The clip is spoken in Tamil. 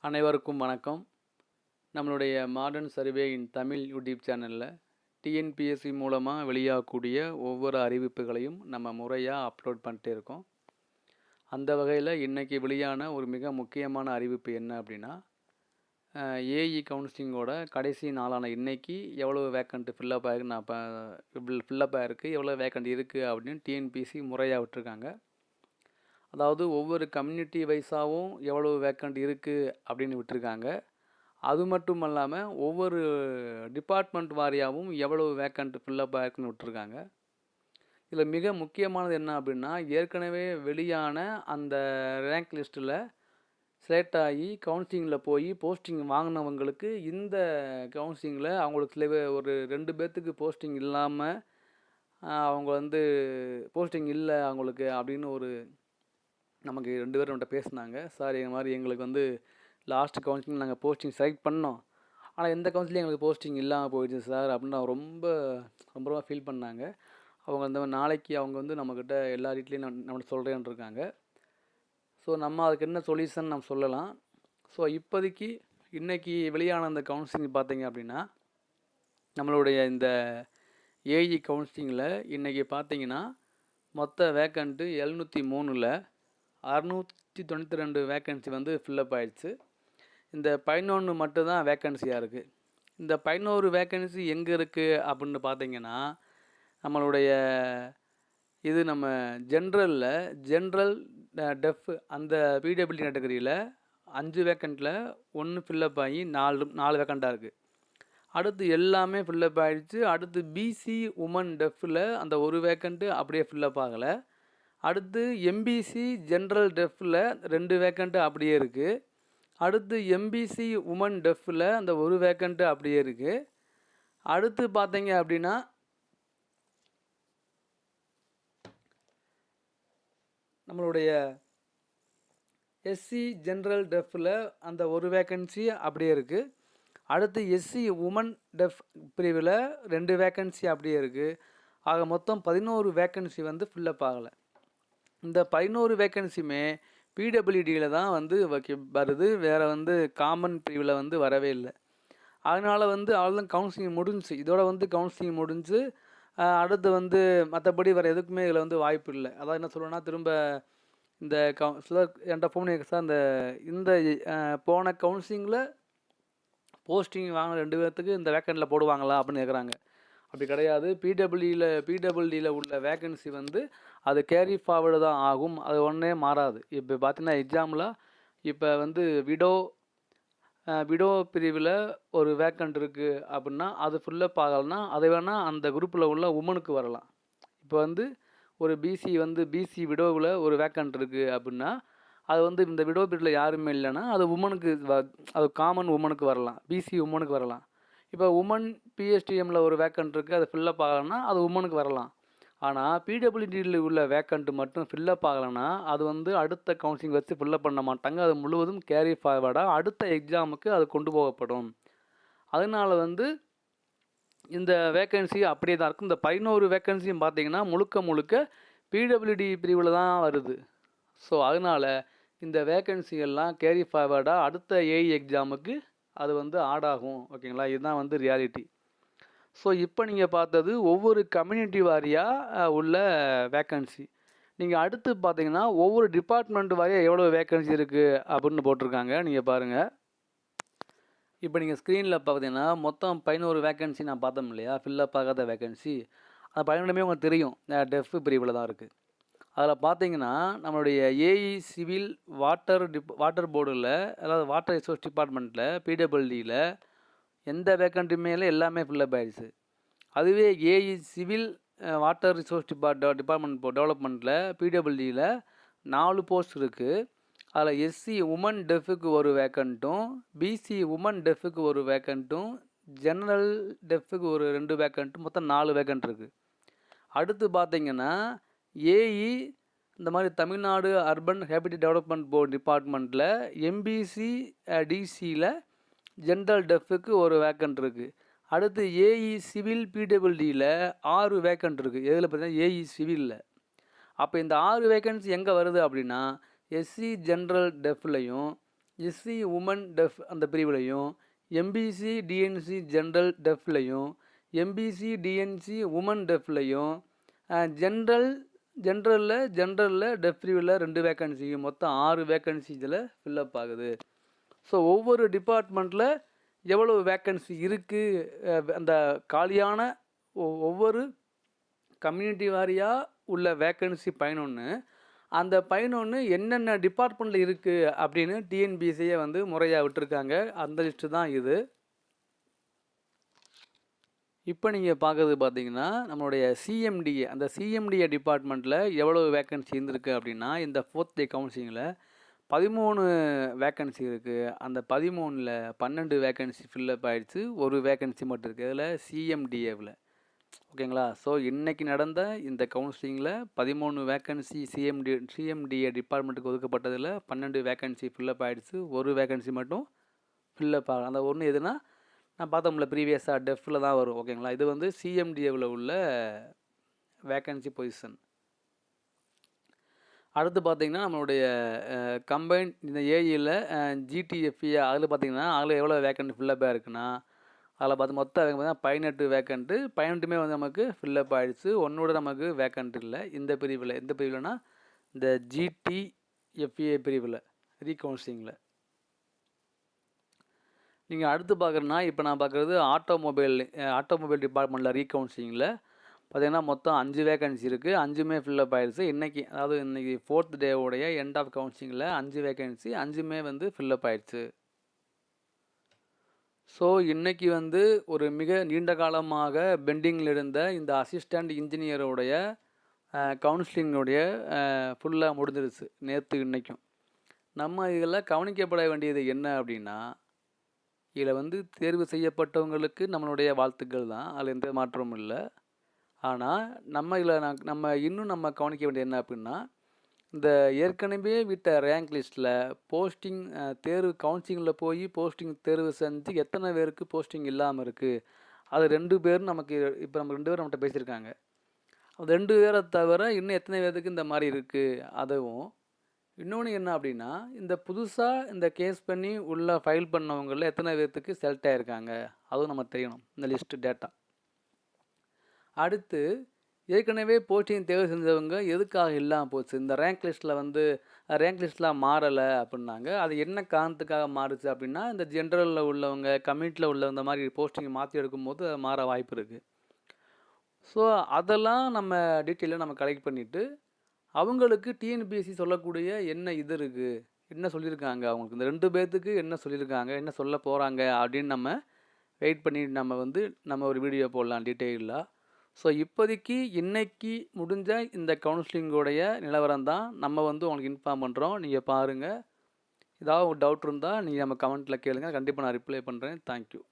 அனைவருக்கும் வணக்கம். நம்மளுடைய மாடர்ன் சர்வே இன் தமிழ் யூடியூப் சேனலில் டிஎன்பிஎஸ்சி மூலமாக வெளியாகக்கூடிய ஒவ்வொரு அறிவிப்புகளையும் நம்ம முறையாக அப்லோட் பண்ணிட்டே இருக்கோம். அந்த வகையில் இன்றைக்கி வெளியான ஒரு மிக முக்கியமான அறிவிப்பு என்ன அப்படின்னா, ஏஇ கவுன்சிலிங்கோட கடைசி நாளான இன்றைக்கி எவ்வளோ வேக்கண்ட் ஃபில்லப் ஆகிருக்கு, ஃபில்லப் ஆகிருக்கு, எவ்வளோ வேக்கண்ட் இருக்குது அப்படின்னு டிஎன்பிஎஸ்சி முறையாக விட்டுருக்காங்க. அதாவது ஒவ்வொரு கம்யூனிட்டி வைஸாகவும் எவ்வளோ வேக்கண்ட் இருக்குது அப்படின்னு விட்டுருக்காங்க. அது மட்டும் இல்லாமல் ஒவ்வொரு டிபார்ட்மெண்ட் வாரியாகவும் எவ்வளோ வேக்கண்ட் ஃபில்லப் ஆகிருக்குன்னு விட்டுருக்காங்க. இதில் மிக முக்கியமானது என்ன அப்படின்னா, ஏற்கனவே வெளியான அந்த ரேங்க் லிஸ்ட்டில் செலக்ட் ஆகி கவுன்சிலிங்கில் போய் போஸ்டிங் வாங்கினவங்களுக்கு இந்த கவுன்சிலிங்கில் அவங்களுக்கு சில ஒரு 2 பேர்த்துக்கு போஸ்டிங் இல்லாமல் அவங்க போஸ்டிங் இல்லை அவங்களுக்கு அப்படின்னு ஒரு நமக்கு 2 பேர் நம்மகிட்ட பேசினாங்க. சார் இது மாதிரி எங்களுக்கு லாஸ்ட் கவுன்சிலிங் நாங்கள் போஸ்டிங் செலக்ட் பண்ணோம், ஆனால் எந்த கவுன்சிலிங் எங்களுக்கு போஸ்டிங் இல்லாமல் போயிடுச்சு சார் அப்படின்னு ரொம்ப ஃபீல் பண்ணாங்க. அவங்க நாளைக்கு அவங்க நம்மக்கிட்ட எல்லா டீட்டெயிலையும் நம்மகிட்ட சொல்கிறேன்னு இருக்காங்க. ஸோ நம்ம அதுக்கு என்ன சொல்யூஷன் நம்ம சொல்லலாம். ஸோ இப்போதைக்கு இன்றைக்கி வெளியான அந்த கவுன்சிலிங் பார்த்தீங்க அப்படின்னா, நம்மளுடைய இந்த ஏஇ கவுன்சிலிங்கில் இன்றைக்கி பார்த்தீங்கன்னா மொத்த வேக்கண்ட்டு 703ல் 692 வேக்கன்சி ஃபில்லப் ஆகிடுச்சு. இந்த 11 மட்டும்தான் வேக்கன்சியாக இருக்குது. இந்த 11 வேக்கன்சி எங்கே இருக்குது அப்படின்னு பார்த்தீங்கன்னா, நம்மளுடைய நம்ம ஜென்ரல் டெஃப் அந்த பிடபிள்யூ கேட்டகரியில் 5 வேக்கண்ட்டில் 1 ஃபில்லப் ஆகி 4 வேக்கண்ட்டாக இருக்குது. அடுத்து எல்லாமே ஃபில்லப் ஆகிடுச்சு. அடுத்து பிசி உமன் டெஃப்பில் அந்த 1 வேக்கண்ட்டு அப்படியே ஃபில்லப் ஆகலை. அடுத்து எம்பிசி ஜென்ரல் டெஃப்பில் 2 வேக்கண்ட்டு அப்படியே இருக்குது. அடுத்து எம்பிசி உமன் டெஃப்பில் அந்த 1 வேக்கண்ட்டு அப்படியே இருக்குது. அடுத்து பார்த்தீங்க அப்படின்னா நம்மளுடைய எஸ்சி ஜென்ரல் டெஃப்பில் அந்த 1 வேக்கன்சி அப்படியே இருக்குது. அடுத்து எஸ்சி உமன் டெஃப் பிரிவில் 2 வேக்கன்சி அப்படியே இருக்குது. ஆக மொத்தம் 11 வேக்கன்சி ஃபில்லப் ஆகலை. இந்த 11 வேக்கன்சியுமே பிடபிள்யூடியில் தான் வருது, வேறு காமன் பிரிவில் வரவே இல்லை. அதனால் அவ்வளோதான் கவுன்சிலிங் முடிஞ்சிச்சு. இதோட கவுன்சிலிங் முடிஞ்சு அடுத்து மற்றபடி வேறு எதுக்குமே இதில் வாய்ப்பு இல்லை. அதாவது என்ன சொல்லணும்னா, திரும்ப இந்த சிலர் என்கிட்ட ஃபோன் பண்ணி சார் இந்த போன கவுன்சிலிங்கில் போஸ்டிங் வாங்கின 2 பேர்த்துக்கு இந்த வேக்கண்டில் போடுவாங்களா அப்படின்னு கேட்குறாங்க. அப்படி கிடையாது. பிடபிள்யூடியில் உள்ள வேக்கன்சி அது கேரி ஃபார்வர்டு தான் ஆகும், அது ஒன்றே மாறாது. இப்போ பார்த்தீங்கன்னா எக்ஸாம்பிள் இப்போ விடோ பிரிவில் ஒரு வேக்கண்ட் இருக்குது அப்படின்னா அது ஃபுல்லப் ஆகலைன்னா அதை வேணால் அந்த குரூப்பில் உள்ள உமனுக்கு வரலாம். இப்போ ஒரு பிசி விடோவில் ஒரு வேக்கண்ட் இருக்குது அப்படின்னா அது இந்த விடோ பிரிவில் யாருமே இல்லைன்னா அது உமனுக்கு அது காமன் உமனுக்கு வரலாம், பிசி உமனுக்கு வரலாம். இப்போ உமன் பிஎஸ்டிஎம்மில் ஒரு வேக்கண்ட் இருக்குது, அது ஃபில்லப் ஆகலைன்னா அது உமனுக்கு வரலாம். ஆனால் பிடபிள்யூடியில் உள்ள வேக்கண்ட் மட்டும் ஃபில்லப் ஆகலைன்னா அது அடுத்த கவுன்சிலிங் வச்சு ஃபில்லப் பண்ண மாட்டாங்க. அது முழுவதும் கேரி ஃபார்வர்டாக அடுத்த எக்ஸாமுக்கு அது கொண்டு போகப்படும். அதனால் இந்த வேக்கன்சி அப்படியே தான் இருக்கும். இந்த 11 வேக்கன்சியும் பார்த்தீங்கன்னா முழுக்க பிடபிள்யூடி பிரிவில் தான் வருது. ஸோ அதனால் இந்த வேக்கன்சி எல்லாம் கேரி ஃபார்வர்டாக அடுத்த ஏஇ எக்ஸாமுக்கு அது ஆட் ஆகும். ஓகேங்களா, இதுதான் ரியாலிட்டி. ஸோ இப்போ நீங்கள் பார்த்தது ஒவ்வொரு கம்யூனிட்டி வாரியாக உள்ள வேக்கன்சி. நீங்கள் அடுத்து பார்த்தீங்கன்னா ஒவ்வொரு டிபார்ட்மெண்ட் வாரியாக எவ்வளோ வேக்கன்சி இருக்குது அப்படின்னு போட்டிருக்காங்க. நீங்கள் பாருங்கள். இப்போ நீங்கள் ஸ்க்ரீனில் பார்த்தீங்கன்னா மொத்தம் 11 வேக்கன்சி நான் பார்த்தோம் இல்லையா, ஃபில்லப் ஆகாத வேக்கன்சி. அந்த 11மே உங்களுக்கு தெரியும், டெஃப் பிரிவில் தான் இருக்குது. அதில் பார்த்தீங்கன்னா நம்மளுடைய ஏஇ சிவில் வாட்டர் போர்டில், அதாவது வாட்டர் ரிசோர்ஸ் டிபார்ட்மெண்ட்டில் பிடபிள்யூடியில் எந்த வேக்கண்ட்டுமே இல்லை, எல்லாமே ஃபில்லப் ஆகிடுச்சு. அதுவே AE civil water resource department டெவலப்மெண்ட்டில் பிடபிள்யூடியில் 4 போஸ்ட் இருக்குது. அதில் எஸ்சி உமன் டெஃபுக்கு ஒரு வேக்கண்ட்டும், பிசி உமன் டெஃபுக்கு ஒரு வேக்கண்ட்டும், ஜெனரல் டெஃபுக்கு ஒரு 2 வேக்கண்ட்டும், மொத்தம் 4 வேக்கண்ட் இருக்குது. அடுத்து பார்த்திங்கன்னா ஏஇ இந்த மாதிரி Tamil Nadu urban habitat development board டிபார்ட்மெண்ட்டில் எம்பிசி டிசியில் ஜென்ரல் டெஃபுக்கு ஒரு வேக்கண்ட் இருக்குது. அடுத்து ஏஇ சிவில் பிடபிள்யூடியில் 6 வேக்கண்ட் இருக்குது. எதில் பார்த்தீங்கன்னா ஏஇ சிவிலில். அப்போ இந்த 6 வேக்கன்சி எங்கே வருது அப்படின்னா எஸ்சி ஜென்ரல் டெஃப்லையும் எஸ்சி உமன் டெஃப் அந்த பிரிவுலையும், எம்பிசி டிஎன்சி ஜென்ரல் டெஃப்லையும், எம்பிசி டிஎன்சி உமன் டெஃப்லையும், ஜென்ரலில் டெஃப் பிரிவில் 2 வேக்கன்சி, மொத்தம் 6 வேக்கன்சி இதில் ஃபில்லப் ஆகுது. ஸோ ஒவ்வொரு டிபார்ட்மெண்ட்டில் எவ்வளோ வேக்கன்சி இருக்குது, அந்த காலியான ஒவ்வொரு கம்யூனிட்டி வாரியாக உள்ள வேக்கன்சி 11, அந்த 11 என்னென்ன டிபார்ட்மெண்ட்டில் இருக்குது அப்படின்னு டிஎன்பிஎஸ்சியை வந்து முறையாக விட்டுருக்காங்க. அந்த லிஸ்ட்டு தான் இது. இப்போ நீங்கள் பார்க்குறது பார்த்தீங்கன்னா நம்மளுடைய சிஎம்டிஏ, அந்த சிஎம்டிஏ டிபார்ட்மெண்ட்டில் எவ்வளோ வேக்கன்சி இருந்திருக்கு அப்படின்னா, இந்த 4th டே கவுன்சிலிங்கில் 13 வேக்கன்சி இருக்குது. அந்த 13ல் 12 வேக்கன்சி ஃபில்லப் ஆகிடுச்சு, ஒரு வேக்கன்சி மட்டும் இருக்குது அதில் சிஎம்டிஏவில். ஓகேங்களா? ஸோ இன்றைக்கி நடந்த இந்த கவுன்சிலிங்கில் 13 வேக்கன்சி சிஎம்டிஏ டிபார்ட்மெண்ட்டுக்கு ஒதுக்கப்பட்டதில் 12 வேக்கன்சி ஃபில்லப் ஆகிடுச்சு, ஒரு வேக்கன்சி மட்டும் ஃபில்லப் ஆகலாம். அந்த ஒன்று எதுனா நான் பார்த்தோம்ல ப்ரீவியஸாக டெஃப்பில் தான் வரும். ஓகேங்களா? இது வந்து சிஎம்டிஏவில் உள்ள வேக்கன்சி பொசிஷன். அடுத்து பார்த்திங்கன்னா நம்மளுடைய கம்பைன் இந்த ஏஇயில் ஜிடிஎஃப்இ அதில் பார்த்திங்கன்னா அதில் எவ்வளோ வேக்கன்ட் ஃபில்லப் ஆகிருக்குன்னா, அதில் பார்த்து மொத்தம் பார்த்தீங்கன்னா 18 வேக்கண்ட்டு, 18மே வந்து நமக்கு ஃபில்லப் ஆகிடுச்சு. ஒன்றோட நமக்கு வேக்கண்ட் இல்லை இந்த பிரிவில். எந்த பிரிவில்னா இந்த ஜிடிஎஃப்ஏ பிரிவில் ரீகவுன்சிலிங்கில். நீங்கள் அடுத்து பார்க்குறேன்னா இப்போ நான் பார்க்குறது ஆட்டோமொபைல் டிபார்ட்மெண்ட்டில் ரீகவுன்சிலிங்கில் பார்த்திங்கன்னா மொத்தம் 5 வேக்கன்சி இருக்குது. 5மே ஃபில்லப் ஆகிடுச்சு. இன்றைக்கி அதாவது இன்றைக்கி 4th டேவுடைய எண்ட் ஆஃப் கவுன்சிலிங்கில் 5 வேக்கன்சி 5மே வந்து ஃபில்லப் ஆகிடுச்சு. ஸோ இன்றைக்கி வந்து ஒரு மிக நீண்ட காலமாக பெண்டிங்கில் இருந்த இந்த அசிஸ்டண்ட் இன்ஜினியருடைய கவுன்சிலிங்குடைய ஃபுல்லாக முடிஞ்சிருச்சு நேற்று இன்றைக்கும். நம்ம இதில் கவனிக்கப்பட வேண்டியது என்ன அப்படின்னா, இதில் வந்து தேர்வு செய்யப்பட்டவங்களுக்கு நம்மளுடைய வாழ்த்துக்கள் தான், அதில் எந்த மாற்றமும் இல்லை. ஆனால் நம்ம இன்னும் கவனிக்க வேண்டியது என்ன அப்படின்னா, இந்த ஏற்கனவே விட்ட ரேங்க் லிஸ்ட்டில் போஸ்டிங் தேர்வு கவுன்சிலிங்கில் போய் போஸ்டிங் தேர்வு செஞ்சு எத்தனை பேருக்கு போஸ்டிங் இல்லாமல் இருக்குது, அது 2 பேர் நமக்கு இப்போ நம்ம 2 பேர் நம்மகிட்ட பேசியிருக்காங்க. அது 2 பேரை தவிர இன்னும் எத்தனை பேருக்கு இந்த மாதிரி இருக்குது. அதுவும் இன்னொன்று என்ன அப்படின்னா, இந்த புதுசாக இந்த கேஸ் பண்ணி உள்ளே ஃபைல் பண்ணவங்களில் எத்தனை பேர்த்துக்கு செலக்ட் ஆகிருக்காங்க, அதுவும் நம்ம தெரியணும், இந்த லிஸ்ட்டு டேட்டா. அடுத்து ஏற்கனவே போஸ்டிங் தேர்வு செஞ்சவங்க எதுக்காக இல்லாமல் போச்சு, இந்த ரேங்க் லிஸ்ட்டில் மாறலை அப்படின்னாங்க. அது என்ன காரணத்துக்காக மாறுச்சு அப்படின்னா, இந்த ஜென்ரலில் உள்ளவங்க கம்யூனிட்டியில் உள்ளவங்க இந்த மாதிரி போஸ்டிங் மாற்றி எடுக்கும்போது அது மாற வாய்ப்பு இருக்குது. ஸோ அதெல்லாம் நம்ம டீட்டெயிலாக நம்ம கலெக்ட் பண்ணிவிட்டு அவங்களுக்கு டிஎன்பிஎஸ்சி சொல்லக்கூடிய என்ன இது இருக்குது, என்ன சொல்லியிருக்காங்க, அவங்களுக்கு இந்த 2 பேர்த்துக்கு என்ன சொல்லியிருக்காங்க, என்ன சொல்ல போகிறாங்க அப்படின்னு நம்ம வெயிட் பண்ணி நம்ம ஒரு வீடியோ போடலாம் டீட்டெயிலாக. ஸோ இப்போதைக்கு இன்றைக்கி முடிஞ்ச இந்த கவுன்சிலிங்கோடைய நிலவரம் தான் நம்ம உங்களுக்கு இன்ஃபார்ம் பண்ணுறோம். நீங்கள் பாருங்கள். ஏதாவது ஒரு டவுட் இருந்தால் நீங்கள் நம்ம கமெண்ட்டில் கேளுங்கள், கண்டிப்பாக நான் ரிப்ளை பண்ணுறேன். தேங்க்யூ.